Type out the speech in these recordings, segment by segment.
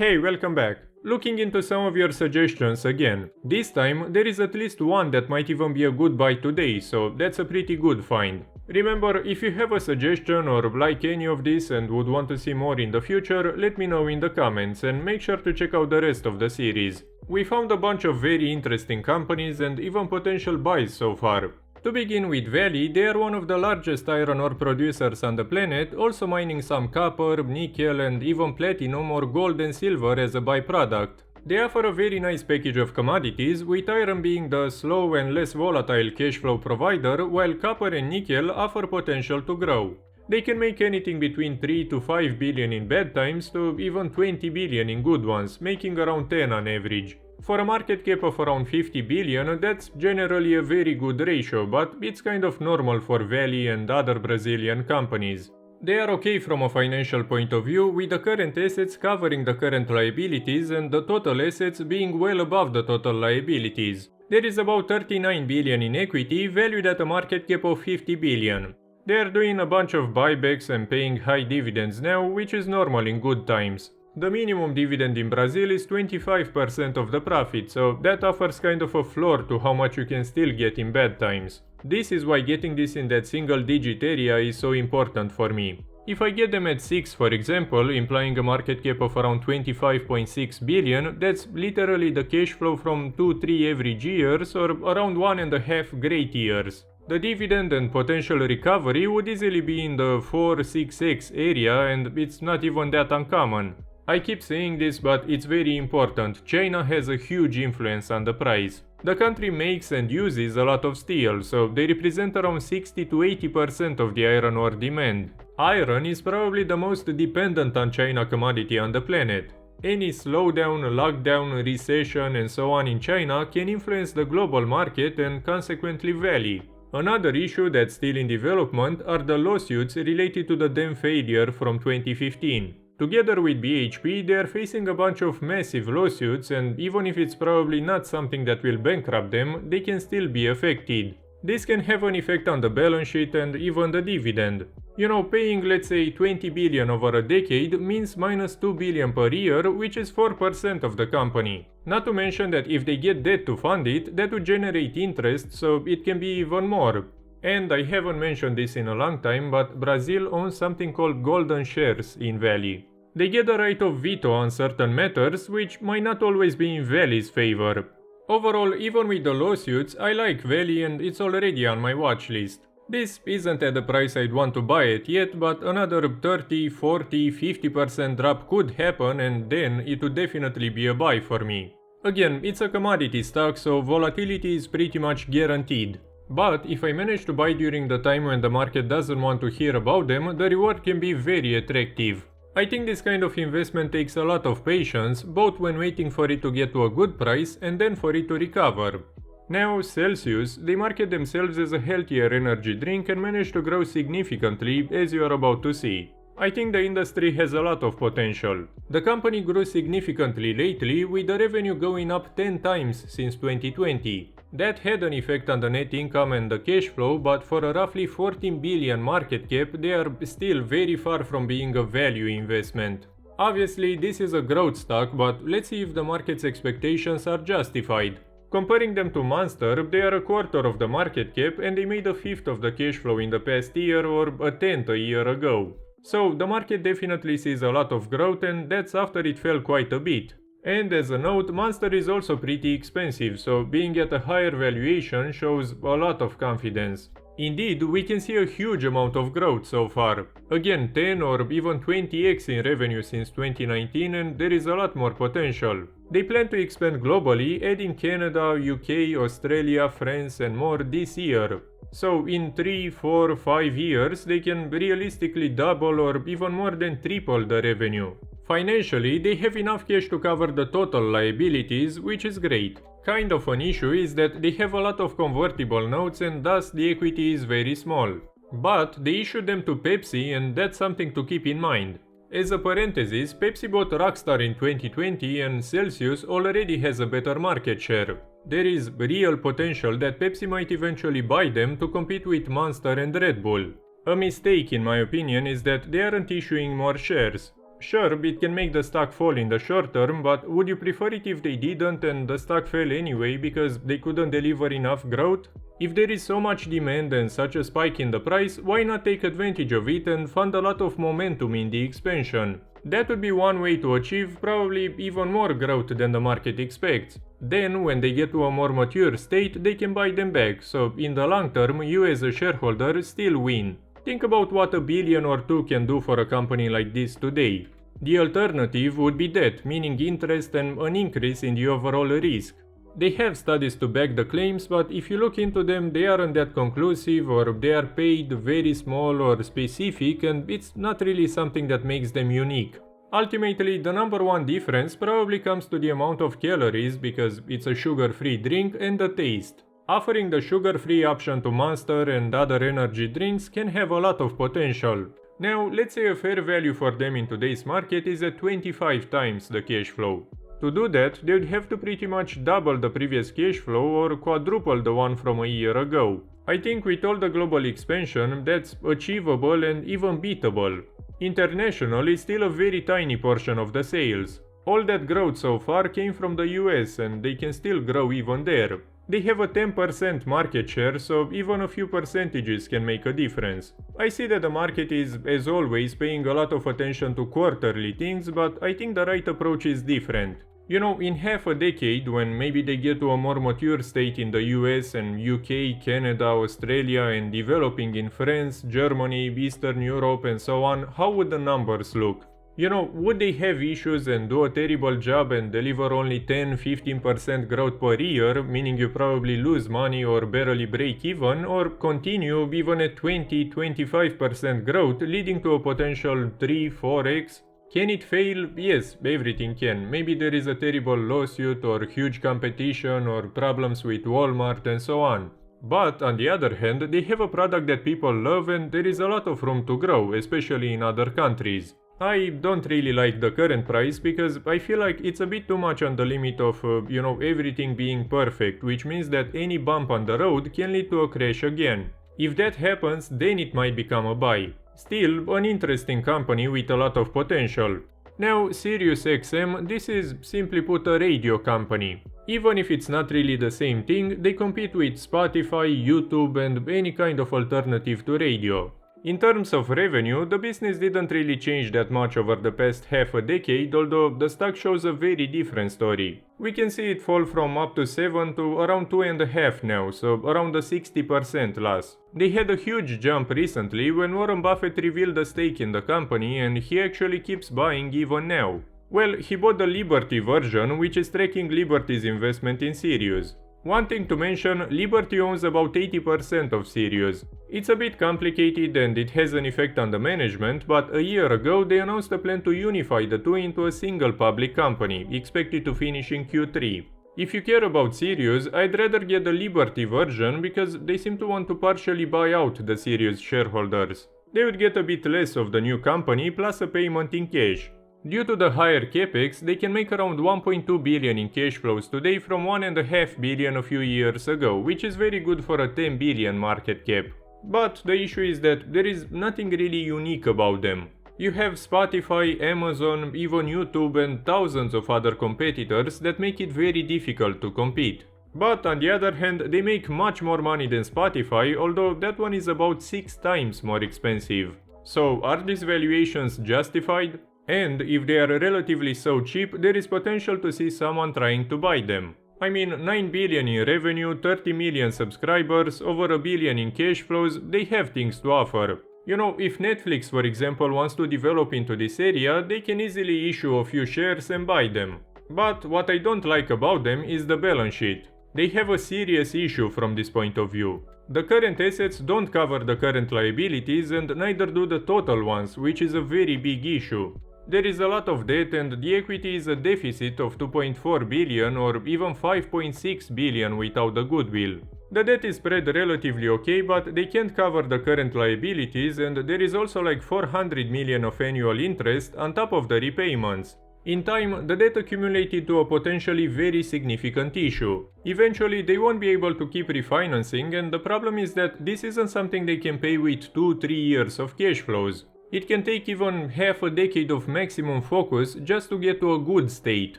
Hey, welcome back. Looking into some of your suggestions again. This time, there is at least one that might even be a good buy today, so that's a pretty good find. Remember, if you have a suggestion or like any of this and would want to see more in the future, let me know in the comments and make sure to check out the rest of the series. We found a bunch of very interesting companies and even potential buys so far. To begin with Vale, they are one of the largest iron ore producers on the planet, also mining some copper, nickel and even platinum or gold and silver as a byproduct. They offer a very nice package of commodities, with iron being the slow and less volatile cash flow provider, while copper and nickel offer potential to grow. They can make anything between 3 to 5 billion in bad times to even 20 billion in good ones, making around 10 on average. For a market cap of around 50 billion, that's generally a very good ratio, but it's kind of normal for Vale and other Brazilian companies. They are okay from a financial point of view, with the current assets covering the current liabilities and the total assets being well above the total liabilities. There is about 39 billion in equity, valued at a market cap of 50 billion. They are doing a bunch of buybacks and paying high dividends now, which is normal in good times. The minimum dividend in Brazil is 25% of the profit, so that offers kind of a floor to how much you can still get in bad times. This is why getting this in that single digit area is so important for me. If I get them at 6 for example, implying a market cap of around 25.6 billion, that's literally the cash flow from 2-3 average years or around 1.5 great years. The dividend and potential recovery would easily be in the 4-6x area, and it's not even that uncommon. I keep saying this, but it's very important. China has a huge influence on the price. The country makes and uses a lot of steel, so they represent around 60 to 80% of the iron ore demand. Iron is probably the most dependent on China commodity on the planet. Any slowdown, lockdown, recession and so on in China can influence the global market and consequently Vale. Another issue that's still in development are the lawsuits related to the dam failure from 2015. Together with BHP, they are facing a bunch of massive lawsuits, and even if it's probably not something that will bankrupt them, they can still be affected. This can have an effect on the balance sheet and even the dividend. You know, paying let's say 20 billion over a decade means minus 2 billion per year, which is 4% of the company. Not to mention that if they get debt to fund it, that would generate interest, so it can be even more. And I haven't mentioned this in a long time, but Brazil owns something called golden shares in Vale. They get the right of veto on certain matters, which might not always be in Vale's favor. Overall, even with the lawsuits, I like Vale and it's already on my watch list. This isn't at the price I'd want to buy it yet, but another 30, 40, 50% drop could happen and then it would definitely be a buy for me. Again, it's a commodity stock, so volatility is pretty much guaranteed. But if I manage to buy during the time when the market doesn't want to hear about them, the reward can be very attractive. I think this kind of investment takes a lot of patience, both when waiting for it to get to a good price and then for it to recover. Now, Celsius, they market themselves as a healthier energy drink and manage to grow significantly, as you are about to see. I think the industry has a lot of potential. The company grew significantly lately, with the revenue going up 10 times since 2020. That had an effect on the net income and the cash flow, but for a roughly 14 billion market cap, they are still very far from being a value investment. Obviously, this is a growth stock, but let's see if the market's expectations are justified. Comparing them to Monster, they are a quarter of the market cap and they made a fifth of the cash flow in the past year or a tenth a year ago. So the market definitely sees a lot of growth, and that's after it fell quite a bit. And as a note, Monster is also pretty expensive, so being at a higher valuation shows a lot of confidence. Indeed, we can see a huge amount of growth so far. Again, 10 or even 20x in revenue since 2019, and there is a lot more potential. They plan to expand globally, adding Canada, UK, Australia, France and more this year. So in 3, 4, 5 years, they can realistically double or even more than triple the revenue. Financially, they have enough cash to cover the total liabilities, which is great. Kind of an issue is that they have a lot of convertible notes and thus the equity is very small. But they issued them to Pepsi, and that's something to keep in mind. As a parenthesis, Pepsi bought Rockstar in 2020 and Celsius already has a better market share. There is real potential that Pepsi might eventually buy them to compete with Monster and Red Bull. A mistake in my opinion is that they aren't issuing more shares. Sure, it can make the stock fall in the short term, but would you prefer it if they didn't and the stock fell anyway because they couldn't deliver enough growth? If there is so much demand and such a spike in the price, why not take advantage of it and fund a lot of momentum in the expansion? That would be one way to achieve probably even more growth than the market expects. Then, when they get to a more mature state, they can buy them back, so in the long term, you as a shareholder still win. Think about what $1 billion or $2 billion can do for a company like this today. The alternative would be debt, meaning interest and an increase in the overall risk. They have studies to back the claims, but if you look into them, they aren't that conclusive or they are paid very small or specific, and it's not really something that makes them unique. Ultimately, the number one difference probably comes to the amount of calories because it's a sugar-free drink and the taste. Offering the sugar-free option to Monster and other energy drinks can have a lot of potential. Now, let's say a fair value for them in today's market is at 25 times the cash flow. To do that, they would have to pretty much double the previous cash flow or quadruple the one from a year ago. I think with all the global expansion, that's achievable and even beatable. International is still a very tiny portion of the sales. All that growth so far came from the US and they can still grow even there. They have a 10% market share, so even a few percentages can make a difference. I see that the market is, as always, paying a lot of attention to quarterly things, but I think the right approach is different. You know, in half a decade, when maybe they get to a more mature state in the US and UK, Canada, Australia, and developing in France, Germany, Eastern Europe, and so on, how would the numbers look? You know, would they have issues and do a terrible job and deliver only 10-15% growth per year, meaning you probably lose money or barely break even, or continue even at 20-25% growth, leading to a potential 3-4x? Can it fail? Yes, everything can. Maybe there is a terrible lawsuit or huge competition or problems with Walmart and so on. But on the other hand, they have a product that people love and there is a lot of room to grow, especially in other countries. I don't really like the current price because I feel like it's a bit too much on the limit of, everything being perfect, which means that any bump on the road can lead to a crash again. If that happens, then it might become a buy. Still, an interesting company with a lot of potential. Now, Sirius XM, this is simply put a radio company. Even if it's not really the same thing, they compete with Spotify, YouTube and any kind of alternative to radio. In terms of revenue, the business didn't really change that much over the past half a decade, although the stock shows a very different story. We can see it fall from up to 7 to around 2.5 now, so around a 60% loss. They had a huge jump recently when Warren Buffett revealed a stake in the company and he actually keeps buying even now. Well, he bought the Liberty version, which is tracking Liberty's investment in Sirius. One thing to mention, Liberty owns about 80% of Sirius. It's a bit complicated and it has an effect on the management, but a year ago they announced a plan to unify the two into a single public company, expected to finish in Q3. If you care about Sirius, I'd rather get the Liberty version because they seem to want to partially buy out the Sirius shareholders. They would get a bit less of the new company plus a payment in cash. Due to the higher capex, they can make around 1.2 billion in cash flows today from 1.5 billion a few years ago, which is very good for a 10 billion market cap. But the issue is that there is nothing really unique about them. You have Spotify, Amazon, even YouTube and thousands of other competitors that make it very difficult to compete. But on the other hand, they make much more money than Spotify, although that one is about 6 times more expensive. So are these valuations justified? And if they are relatively so cheap, there is potential to see someone trying to buy them. I mean, 9 billion in revenue, 30 million subscribers, over $1 billion in cash flows, they have things to offer. You know, if Netflix for example wants to develop into this area, they can easily issue a few shares and buy them. But what I don't like about them is the balance sheet. They have a serious issue from this point of view. The current assets don't cover the current liabilities and neither do the total ones, which is a very big issue. There is a lot of debt and the equity is a deficit of 2.4 billion or even 5.6 billion without the goodwill. The debt is spread relatively okay, but they can't cover the current liabilities and there is also like 400 million of annual interest on top of the repayments. In time, the debt accumulated to a potentially very significant issue. Eventually, they won't be able to keep refinancing and the problem is that this isn't something they can pay with 2-3 years of cash flows. It can take even half a decade of maximum focus just to get to a good state.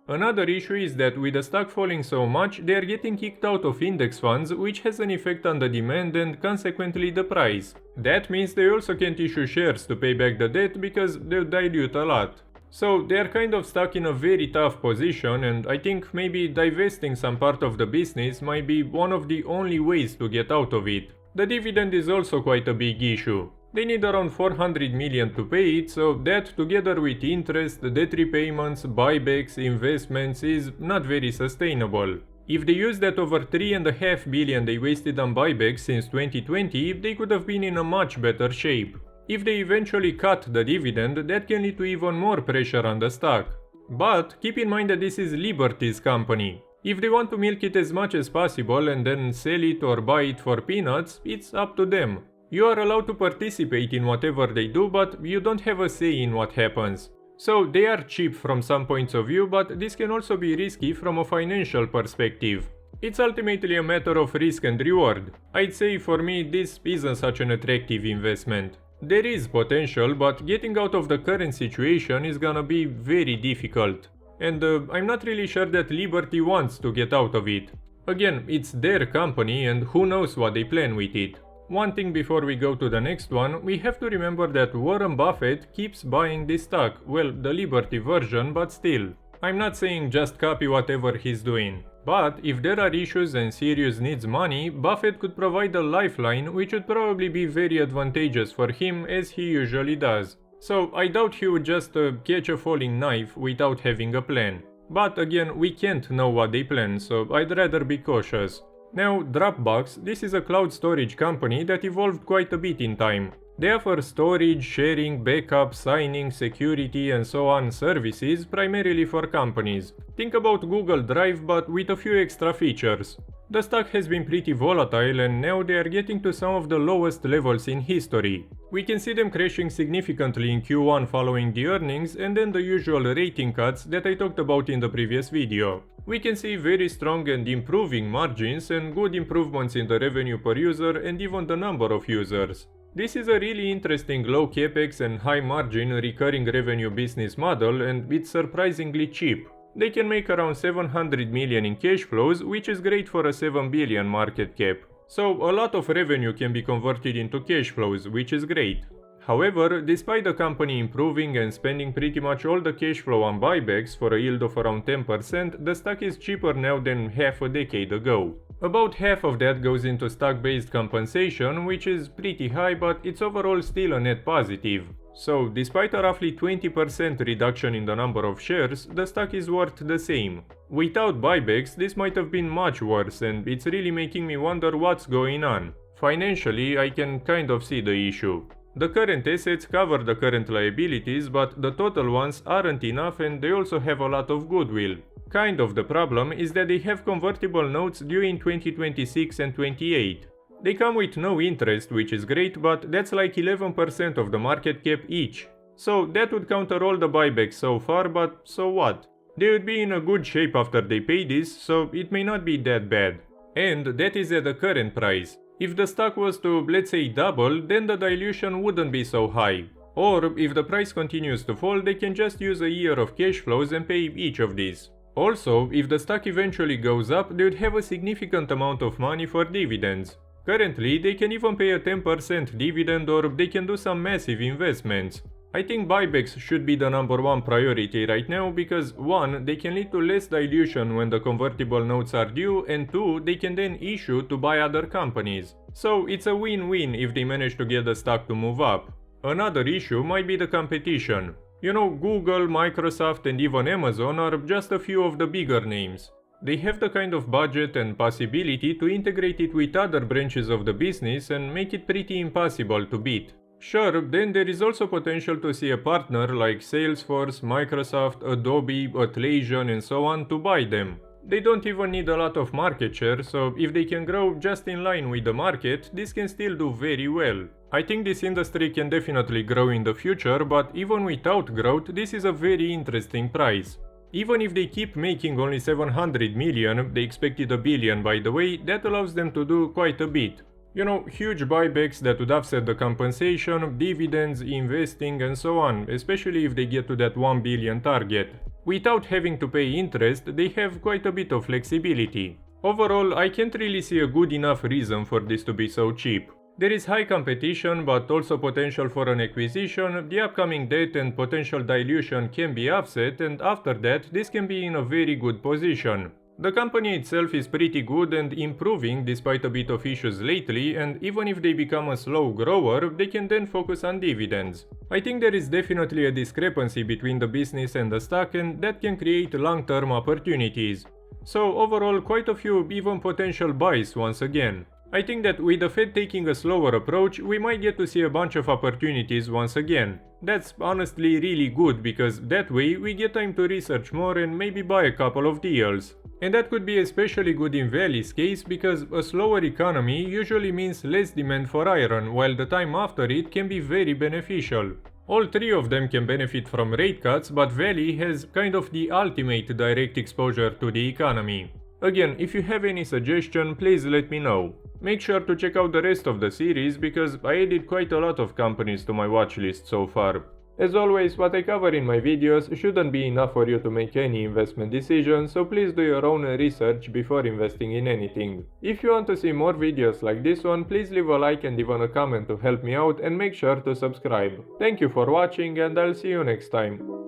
Another issue is that with the stock falling so much, they are getting kicked out of index funds, which has an effect on the demand and consequently the price. That means they also can't issue shares to pay back the debt because they'll dilute a lot. So they are kind of stuck in a very tough position, and I think maybe divesting some part of the business might be one of the only ways to get out of it. The dividend is also quite a big issue. They need around 400 million to pay it, so that together with interest, debt repayments, buybacks, investments is not very sustainable. If they use that over 3.5 billion they wasted on buybacks since 2020, they could have been in a much better shape. If they eventually cut the dividend, that can lead to even more pressure on the stock. But keep in mind that this is Liberty's company. If they want to milk it as much as possible and then sell it or buy it for peanuts, it's up to them. You are allowed to participate in whatever they do, but you don't have a say in what happens. So they are cheap from some points of view, but this can also be risky from a financial perspective. It's ultimately a matter of risk and reward. I'd say for me this isn't such an attractive investment. There is potential, but getting out of the current situation is gonna be very difficult. And I'm not really sure that Liberty wants to get out of it. Again, it's their company and who knows what they plan with it. One thing before we go to the next one, we have to remember that Warren Buffett keeps buying this stock, well, the Liberty version, but still. I'm not saying just copy whatever he's doing. But if there are issues and Sirius needs money, Buffett could provide a lifeline which would probably be very advantageous for him as he usually does. So I doubt he would just catch a falling knife without having a plan. But again, we can't know what they plan, so I'd rather be cautious. Now, Dropbox, this is a cloud storage company that evolved quite a bit in time. They offer storage, sharing, backup, signing, security and so on services primarily for companies. Think about Google Drive but with a few extra features. The stock has been pretty volatile and now they are getting to some of the lowest levels in history. We can see them crashing significantly in Q1 following the earnings and then the usual rating cuts that I talked about in the previous video. We can see very strong and improving margins and good improvements in the revenue per user and even the number of users. This is a really interesting low capex and high margin recurring revenue business model and it's surprisingly cheap. They can make around 700 million in cash flows, which is great for a 7 billion market cap. So a lot of revenue can be converted into cash flows, which is great. However, despite the company improving and spending pretty much all the cash flow on buybacks for a yield of around 10%, the stock is cheaper now than half a decade ago. About half of that goes into stock-based compensation, which is pretty high, but it's overall still a net positive. So, despite a roughly 20% reduction in the number of shares, the stock is worth the same. Without buybacks, this might have been much worse, and it's really making me wonder what's going on. Financially, I can kind of see the issue. The current assets cover the current liabilities, but the total ones aren't enough and they also have a lot of goodwill. Kind of the problem is that they have convertible notes due in 2026 and 28. They come with no interest, which is great, but that's like 11% of the market cap each. So that would counter all the buybacks so far, but so what? They would be in a good shape after they pay this, so it may not be that bad. And that is at the current price. If the stock was to, let's say, double, then the dilution wouldn't be so high. Or, if the price continues to fall, they can just use a year of cash flows and pay each of these. Also, if the stock eventually goes up, they would have a significant amount of money for dividends. Currently, they can even pay a 10% dividend or they can do some massive investments. I think buybacks should be the number one priority right now because 1. They can lead to less dilution when the convertible notes are due, and 2. They can then issue to buy other companies. So it's a win-win if they manage to get the stock to move up. Another issue might be the competition. You know, Google, Microsoft and even Amazon are just a few of the bigger names. They have the kind of budget and possibility to integrate it with other branches of the business and make it pretty impossible to beat. Sure, then there is also potential to see a partner like Salesforce, Microsoft, Adobe, Atlassian and so on to buy them. They don't even need a lot of market share, so if they can grow just in line with the market, this can still do very well. I think this industry can definitely grow in the future, but even without growth, this is a very interesting price. Even if they keep making only 700 million, they expected a billion by the way, that allows them to do quite a bit. You know, huge buybacks that would offset the compensation, dividends, investing and so on, especially if they get to that 1 billion target. Without having to pay interest, they have quite a bit of flexibility. Overall, I can't really see a good enough reason for this to be so cheap. There is high competition, but also potential for an acquisition, the upcoming debt and potential dilution can be offset, and after that, this can be in a very good position. The company itself is pretty good and improving despite a bit of issues lately, and even if they become a slow grower, they can then focus on dividends. I think there is definitely a discrepancy between the business and the stock, and that can create long-term opportunities. So overall, quite a few even potential buys once again. I think that with the Fed taking a slower approach, we might get to see a bunch of opportunities once again. That's honestly really good because that way we get time to research more and maybe buy a couple of deals. And that could be especially good in Vale's case because a slower economy usually means less demand for iron, while the time after it can be very beneficial. All three of them can benefit from rate cuts, but Vale has kind of the ultimate direct exposure to the economy. Again, if you have any suggestion, please let me know. Make sure to check out the rest of the series because I added quite a lot of companies to my watchlist so far. As always, what I cover in my videos shouldn't be enough for you to make any investment decision, so please do your own research before investing in anything. If you want to see more videos like this one, please leave a like and even a comment to help me out and make sure to subscribe. Thank you for watching and I'll see you next time.